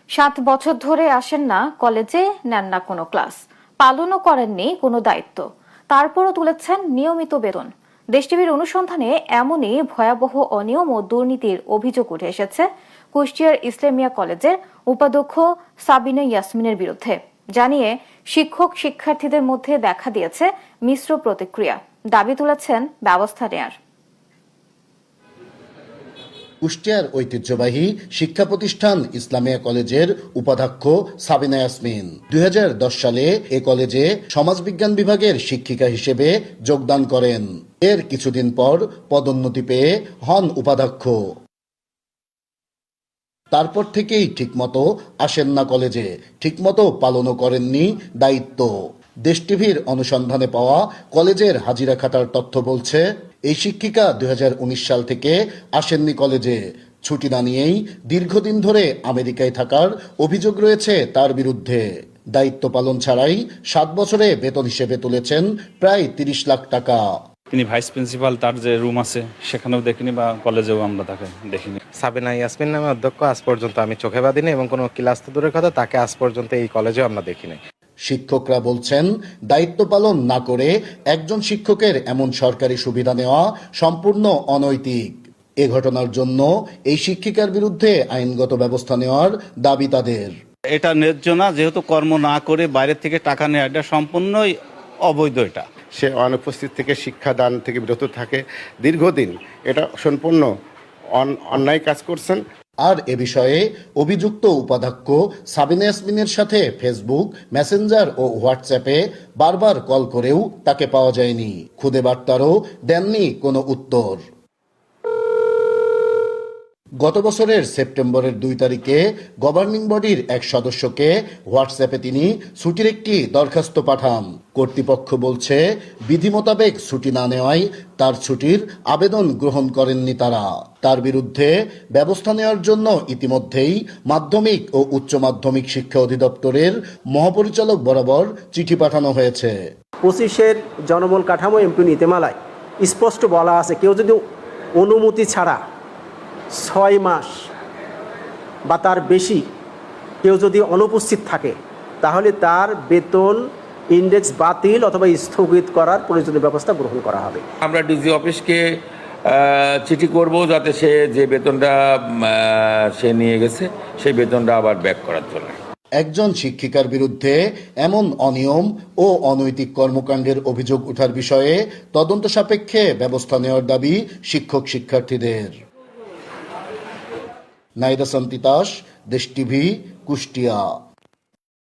7 বছর ধরে আসেন না কলেজে, নেন না কোনো ক্লাস, পালনও করেননি কোনো দায়িত্ব, তারপরও তুলেছেন নিয়মিত বেতন। দেশ টিভির অনুসন্ধানে এমনই ভয়াবহ অনিয়ম ও দুর্নীতির অভিযোগ উঠে এসেছে কুষ্টিয়ার ইসলামিয়া কলেজের উপাধ্যক্ষ সাবিনা ইয়াসমিনের বিরুদ্ধে। জানিয়ে শিক্ষক শিক্ষার্থীদের মধ্যে দেখা দিয়েছে মিশ্র প্রতিক্রিয়া। দাবি তুলেছেন ব্যবস্থা নেয়ার। কুষ্টিয়ার ঐতিহ্যবাহী শিক্ষা প্রতিষ্ঠান ইসলামিয়া কলেজের উপাধ্যক্ষ সাবিনা ইয়াসমিন 2010 সালে এ কলেজে সমাজবিজ্ঞান বিভাগের শিক্ষিকা হিসেবে যোগদান করেন। এর কিছুদিন পর পদোন্নতি পেয়ে হন উপাধ্যক্ষ। তারপর থেকেই ঠিকমতো আসেন না কলেজে, ঠিকমতো পালনও করেননি দায়িত্ব। দেশ টিভির অনুসন্ধানে পাওয়া কলেজের হাজিরা খাতার তথ্য বলছে, এই শিক্ষিকা 2019 সাল থেকে আসেননি কলেজে। ছুটি না নিয়েই দীর্ঘদিন ধরে আমেরিকায় থাকার অভিযোগ রয়েছে তার বিরুদ্ধে। দায়িত্ব পালন ছাড়াই 7 বছরে বেতন হিসেবে তুলেছেন প্রায় 30 লাখ টাকা। তিনি ভাইস প্রিন্সিপাল, তার যে রুম আছে সেখানেও দেখিনি বা কলেজেও আমরা তাকে দেখিনি। সাবিনা ইয়াসমিন নামে অধ্যক্ষ আজ পর্যন্ত আমি চোখে বাঁধিনি এবং কোনো ক্লাস তো দূরের কথা, তাকে আজ পর্যন্ত এই কলেজেও আমরা দেখিনি। শিক্ষকরা বলছেন, দায়িত্ব পালন না করে একজন শিক্ষকের এমন সরকারি সুবিধা নেওয়া সম্পূর্ণ অনৈতিক। এ ঘটনার জন্য এই শিক্ষিকার বিরুদ্ধে আইনগত ব্যবস্থা নেওয়ার দাবি তাদের। এটা ন্যায্য না, যেহেতু কর্ম না করে বাইরের থেকে টাকা নেওয়া এটা সম্পূর্ণই অবৈধ। এটা সে অনুপস্থিত থেকে শিক্ষাদান থেকে বিরত থাকে দীর্ঘদিন, এটা সম্পূর্ণ অন্যায় কাজ করছেন। আর এ বিষয়ে অভিযুক্ত উপাধ্যক্ষ সাবিনা ইয়াসমিনের সাথে ফেসবুক, মেসেঞ্জার ও হোয়াটসঅ্যাপে বারবার কল করেও তাকে পাওয়া যায়নি। খুদে বার্তারও দেননি কোনো উত্তর। গত বছরের সেপ্টেম্বরের 2 তারিখে গভর্নিং বডির এক সদস্যকে হোয়াটসঅ্যাপে তিনি ছুটির একটি দরখাস্ত পাঠান। কর্তৃপক্ষ বলছে, বিধি মোতাবেক ছুটি না নেওয়ায় তার ছুটির আবেদন গ্রহণ করেননি তারা। তার বিরুদ্ধে ব্যবস্থা নেওয়ার জন্য ইতিমধ্যেই মাধ্যমিক ও উচ্চ মাধ্যমিক শিক্ষা অধিদপ্তরের মহাপরিচালক বরাবর চিঠি পাঠানো হয়েছে। 25-এর জনবল কাঠামো এমপি নীতিমালায় স্পষ্ট বলা আছে, কেউ যদি অনুমতি ছাড়া 6 মাস বা তার বেশি কেউ যদি অনুপস্থিত থাকে, তাহলে তার বেতন ইন্ডেক্স বাতিল অথবা স্থগিত করার প্রয়োজনীয় ব্যবস্থা গ্রহণ করা হবে। আমরা ডিসি অফিসকে চিঠি করব যাতে সে যে বেতনটা সে নিয়ে গেছে সেই বেতনটা আবার ব্যাক করার জন্য। একজন শিক্ষিকার বিরুদ্ধে এমন অনিয়ম ও অনৈতিক কর্মকাণ্ডের অভিযোগ ওঠার বিষয়ে তদন্ত সাপেক্ষে ব্যবস্থা নেওয়ার দাবি শিক্ষক শিক্ষার্থীদের। নাইদা সন্তিতাস, দেশ টিভি, কুষ্টিয়া।